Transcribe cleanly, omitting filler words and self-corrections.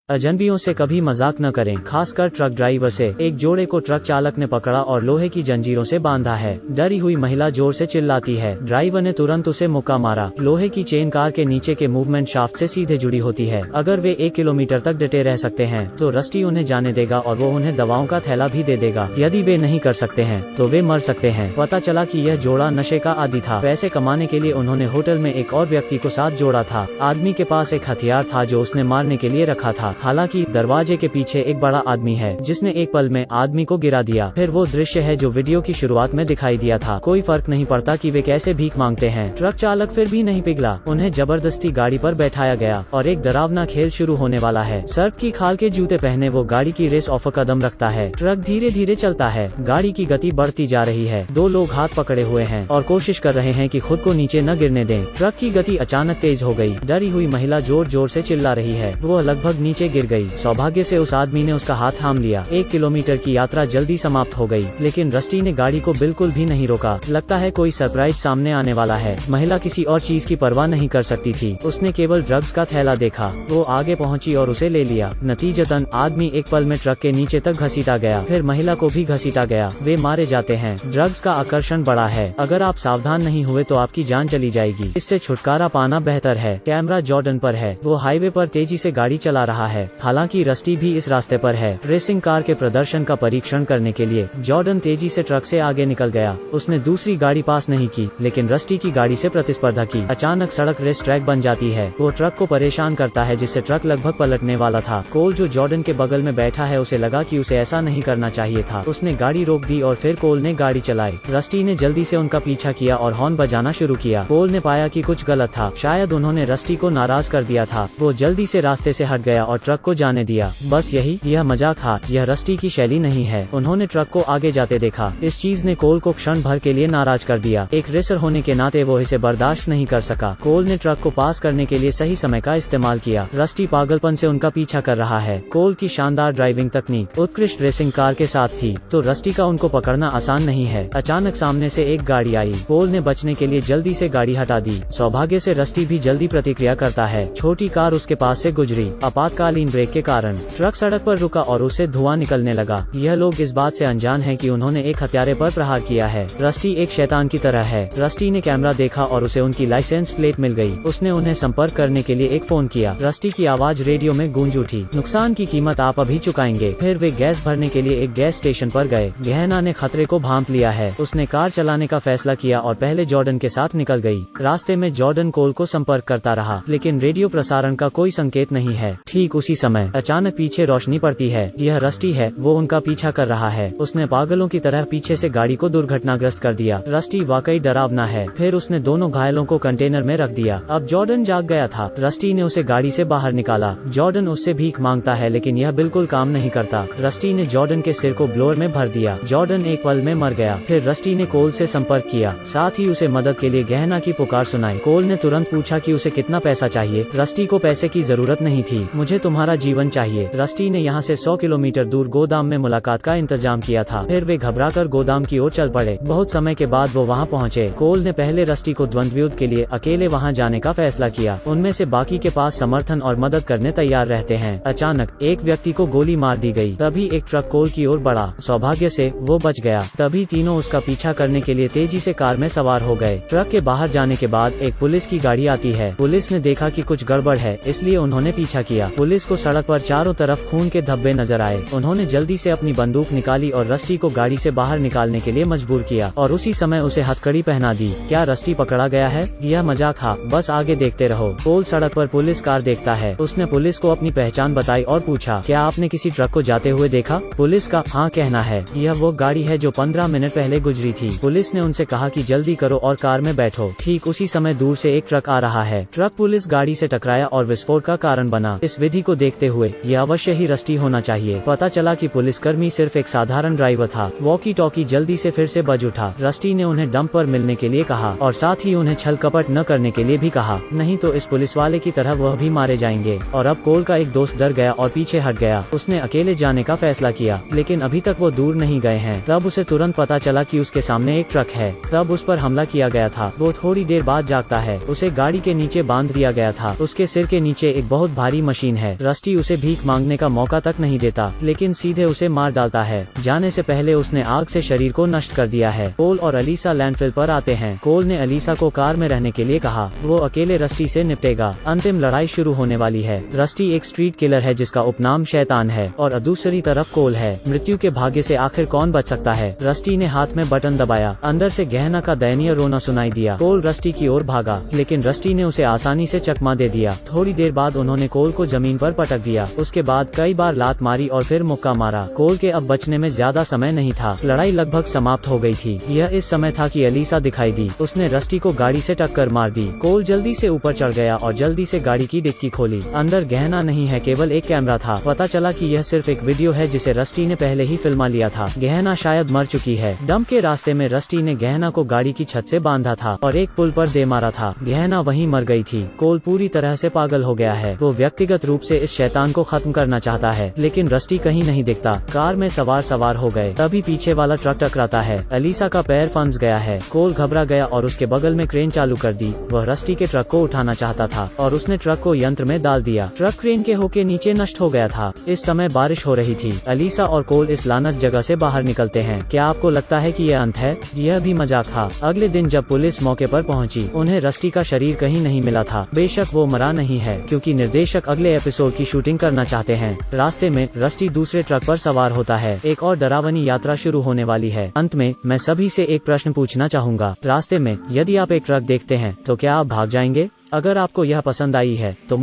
अजनबियों से कभी मजाक न करें, खासकर ट्रक ड्राइवर से। एक जोड़े को ट्रक चालक ने पकड़ा और लोहे की जंजीरों से बांधा है। डरी हुई महिला जोर से चिल्लाती है। ड्राइवर ने तुरंत उसे मुक्का मारा। लोहे की चेन कार के नीचे के मूवमेंट शाफ्ट से सीधे जुड़ी होती है। अगर वे 1 किलोमीटर तक डटे रह सकते हैं तो रस्टी उन्हें जाने देगा और वो उन्हें दवाओं का थैला भी दे देगा। यदि वे नहीं कर सकते हैं तो वे मर सकते हैं। पता चला कि यह जोड़ा नशे का आदी था। पैसे कमाने के लिए उन्होंने होटल में एक और व्यक्ति को साथ जोड़ा था। आदमी के पास एक हथियार था जो उसने मारने के लिए रखा था। हालांकि दरवाजे के पीछे एक बड़ा आदमी है जिसने एक पल में आदमी को गिरा दिया। फिर वो दृश्य है जो वीडियो की शुरुआत में दिखाई दिया था। कोई फर्क नहीं पड़ता कि वे कैसे भीख मांगते हैं। ट्रक चालक फिर भी नहीं पिघला। उन्हें जबरदस्ती गाड़ी पर बैठाया गया और एक डरावना खेल शुरू होने वाला है। सर्प की खाल के जूते पहने वो गाड़ी की रेस ऑफ कदम रखता है। ट्रक धीरे धीरे चलता है। गाड़ी की गति बढ़ती जा रही है। 2 लोग हाथ पकड़े हुए हैं और कोशिश कर रहे हैं कि खुद को नीचे न गिरने दें। ट्रक की गति अचानक तेज हो गई। डरी हुई महिला जोर जोर से चिल्ला रही है। वो लगभग नीचे गिर गई। सौभाग्य से उस आदमी ने उसका हाथ थाम लिया। 1 किलोमीटर की यात्रा जल्दी समाप्त हो गई, लेकिन रस्टी ने गाड़ी को बिल्कुल भी नहीं रोका। लगता है कोई सरप्राइज सामने आने वाला है। महिला किसी और चीज की परवाह नहीं कर सकती थी। उसने केवल ड्रग्स का थैला देखा। वो आगे पहुंची और उसे ले लिया। नतीजतन आदमी एक पल में ट्रक के नीचे तक घसीटा गया। फिर महिला को भी घसीटा गया। वे मारे जाते हैं। ड्रग्स का आकर्षण बड़ा है। अगर आप सावधान नहीं हुए तो आपकी जान चली जाएगी। इससे छुटकारा पाना बेहतर है। कैमरा जॉर्डन पर है। वो हाईवे पर तेजी से गाड़ी चला रहा है। हालांकि रस्टी भी इस रास्ते पर है। रेसिंग कार के प्रदर्शन का परीक्षण करने के लिए जॉर्डन तेजी से ट्रक से आगे निकल गया। उसने दूसरी गाड़ी पास नहीं की, लेकिन रस्टी की गाड़ी से प्रतिस्पर्धा की। अचानक सड़क रेस ट्रैक बन जाती है। वो ट्रक को परेशान करता है जिससे ट्रक लगभग पलटने वाला था। कोल जो जॉर्डन के बगल में बैठा है उसे लगा कि उसे ऐसा नहीं करना चाहिए था। उसने गाड़ी रोक दी और फिर कोल ने गाड़ी चलाई। रस्टी ने जल्दी से उनका पीछा किया और हॉर्न बजाना शुरू किया। कोल ने पाया कि कुछ गलत था। शायद उन्होंने रस्टी को नाराज कर दिया था। वो जल्दी से रास्ते से हट गया और ट्रक को जाने दिया। बस यह मजाक था। यह रस्टी की शैली नहीं है। उन्होंने ट्रक को आगे जाते देखा। इस चीज ने कोल को क्षण भर के लिए नाराज कर दिया। एक रेसर होने के नाते वो इसे बर्दाश्त नहीं कर सका। कोल ने ट्रक को पास करने के लिए सही समय का इस्तेमाल किया। रस्टी पागलपन से उनका पीछा कर रहा है। कोल की शानदार ड्राइविंग तकनीक उत्कृष्ट रेसिंग कार के साथ थी, तो रस्टी का उनको पकड़ना आसान नहीं है। अचानक सामने से एक गाड़ी आई। कोल ने बचने के लिए जल्दी से गाड़ी हटा दी। सौभाग्य से रस्टी भी जल्दी प्रतिक्रिया करता है। छोटी कार उसके पास से गुजरी। आपातकालीन ब्रेक के कारण ट्रक सड़क पर रुका और उससे धुआं निकलने लगा। यह लोग इस बात से अनजान हैं कि उन्होंने एक हत्यारे पर प्रहार किया है। रस्टी एक शैतान की तरह है। रस्टी ने कैमरा देखा और उसे उनकी लाइसेंस प्लेट मिल गई। उसने उन्हें संपर्क करने के लिए एक फोन किया। रस्टी की आवाज रेडियो में गूंज उठी। नुकसान की कीमत आप अभी चुकाएंगे। फिर वे गैस भरने के लिए एक गैस स्टेशन पर गए। गहना ने खतरे को भांप लिया है। उसने कार चलाने का फैसला किया और पहले जॉर्डन के साथ निकल गई। रास्ते में जॉर्डन कोल को संपर्क करता रहा, लेकिन रेडियो प्रसारण का कोई संकेत नहीं है। ठीक उसी समय अचानक पीछे रोशनी पड़ती है। यह रस्टी है। वो उनका पीछा कर रहा है। उसने पागलों की तरह पीछे से गाड़ी को दुर्घटनाग्रस्त कर दिया। रस्टी वाकई डरावना है। फिर उसने दोनों घायलों को कंटेनर में रख दिया। अब जॉर्डन जाग गया था। रस्टी ने उसे गाड़ी से बाहर निकाला। जॉर्डन उससे भीख मांगता है, लेकिन यह बिल्कुल काम नहीं करता। रस्टी ने जॉर्डन के सिर को ब्लोअर में भर दिया। जॉर्डन एक पल में मर गया। फिर रस्टी ने कोल से संपर्क किया, साथ ही उसे मदद के लिए गहना की पुकार सुनाई। कोल ने तुरंत पूछा कि उसे कितना पैसा चाहिए। रस्टी को पैसे की जरूरत नहीं थी। मुझे तुम्हारा जीवन चाहिए। रस्टी ने यहाँ से 100 किलोमीटर दूर गोदाम में मुलाकात का इंतजाम किया था। फिर वे घबराकर गोदाम की ओर चल पड़े। बहुत समय के बाद वो वहाँ पहुँचे। कोल ने पहले रस्टी को द्वंद्व युद्ध के लिए अकेले वहाँ जाने का फैसला किया। उनमें से बाकी के पास समर्थन और मदद करने तैयार रहते हैं। अचानक एक व्यक्ति को गोली मार दी गई। तभी एक ट्रक कोल की ओर बढ़ा। सौभाग्य से वो बच गया। तभी तीनों उसका पीछा करने के लिए तेजी से कार में सवार हो गए। ट्रक के बाहर जाने के बाद एक पुलिस की गाड़ी आती है। पुलिस ने देखा कि कुछ गड़बड़ है, इसलिए उन्होंने पीछा किया। पुलिस को सड़क पर चारों तरफ खून के धब्बे नजर आए। उन्होंने जल्दी से अपनी बंदूक निकाली और रस्टी को गाड़ी से बाहर निकालने के लिए मजबूर किया और उसी समय उसे हथकड़ी पहना दी। क्या रस्टी पकड़ा गया है? यह मजाक था। बस आगे देखते रहो। कोल सड़क पर पुलिस कार देखता है। उसने पुलिस को अपनी पहचान बताई और पूछा, क्या आपने किसी ट्रक को जाते हुए देखा? पुलिस का हाँ कहना है। यह वो गाड़ी है जो 15 मिनट पहले गुजरी थी। पुलिस ने उनसे कहा कि जल्दी करो और कार में बैठो। ठीक उसी समय दूर से एक ट्रक आ रहा है। ट्रक पुलिस गाड़ी से टकराया और विस्फोट का कारण बना। इस विधि को देखते हुए यह अवश्य ही रस्टी होना चाहिए। पता चला कि पुलिसकर्मी सिर्फ एक साधारण ड्राइवर था। वॉकी टॉकी जल्दी से फिर से बज उठा। रस्टी ने उन्हें डंप पर मिलने के लिए कहा और साथ ही उन्हें छल कपट न करने के लिए भी कहा, नहीं तो इस पुलिस वाले की तरह वह भी मारे जाएंगे। और अब कोल का एक दोस्त डर गया और पीछे हट गया। उसने अकेले जाने का फैसला किया, लेकिन अभी तक वो दूर नहीं गए हैं। तब उसे तुरंत पता चला कि उसके सामने एक ट्रक है। तब उस पर हमला किया गया था। वो थोड़ी देर बाद जागता है। उसे गाड़ी के नीचे बांध दिया गया था। उसके सिर के नीचे एक बहुत भारी मशीन है। है। रस्टी उसे भीख मांगने का मौका तक नहीं देता, लेकिन सीधे उसे मार डालता है। जाने से पहले उसने आग से शरीर को नष्ट कर दिया है। कोल और अलीसा लैंडफिल पर आते हैं। कोल ने अलीसा को कार में रहने के लिए कहा, वो अकेले रस्टी से निपटेगा। अंतिम लड़ाई शुरू होने वाली है। रस्टी एक स्ट्रीट किलर है जिसका उपनाम शैतान है और दूसरी तरफ कोल है। मृत्यु के भाग्य से आखिर कौन बच सकता है? रस्टी ने हाथ में बटन दबाया। अंदर से गहना का दयनीय रोना सुनाई दिया। कोल रस्टी की ओर भागा, लेकिन रस्टी ने उसे आसानी से चकमा दे दिया। थोड़ी देर बाद उन्होंने कोल को जमीन पर पटक दिया। उसके बाद कई बार लात मारी और फिर मुक्का मारा। कोल के अब बचने में ज्यादा समय नहीं था। लड़ाई लगभग समाप्त हो गई थी। यह इस समय था कि अलीसा दिखाई दी। उसने रस्टी को गाड़ी से टक्कर मार दी। कोल जल्दी से ऊपर चढ़ गया और जल्दी से गाड़ी की डिक्की खोली। अंदर गहना नहीं है, केवल एक कैमरा था। पता चला कि यह सिर्फ एक वीडियो है जिसे रस्टी ने पहले ही फिल्मा लिया था। गहना शायद मर चुकी है। डंप के रास्ते में रस्टी ने गहना को गाड़ी की छत से बांधा था और एक पुल पर दे मारा था। गहना वहीं मर गई थी। कोल पूरी तरह से पागल हो गया है। वो व्यक्तिगत रूप से इस शैतान को खत्म करना चाहता है, लेकिन रस्टी कहीं नहीं दिखता। कार में सवार हो गए, तभी पीछे वाला ट्रक टकराता है। अलीसा का पैर फंस गया है। कोल घबरा गया और उसके बगल में क्रेन चालू कर दी। वह रस्टी के ट्रक को उठाना चाहता था और उसने ट्रक को यंत्र में डाल दिया। ट्रक क्रेन के होके नीचे नष्ट हो गया था। इस समय बारिश हो रही थी। अलीसा और कोल इस लानत जगह से बाहर निकलते हैं। क्या आपको लगता है कि यह अंत है? यह भी मजाक था। अगले दिन जब पुलिस मौके पर पहुंची, उन्हें रस्टी का शरीर कहीं नहीं मिला था। बेशक वो मरा नहीं है, क्योंकि निर्देशक अगले एपिसोड की शूटिंग करना चाहते हैं। रास्ते में रस्टी दूसरे ट्रक पर सवार होता है। एक और डरावनी यात्रा शुरू होने वाली है। अंत में मैं सभी से एक प्रश्न पूछना चाहूँगा। रास्ते में यदि आप एक ट्रक देखते हैं तो क्या आप भाग जाएंगे? अगर आपको यह पसंद आई है तो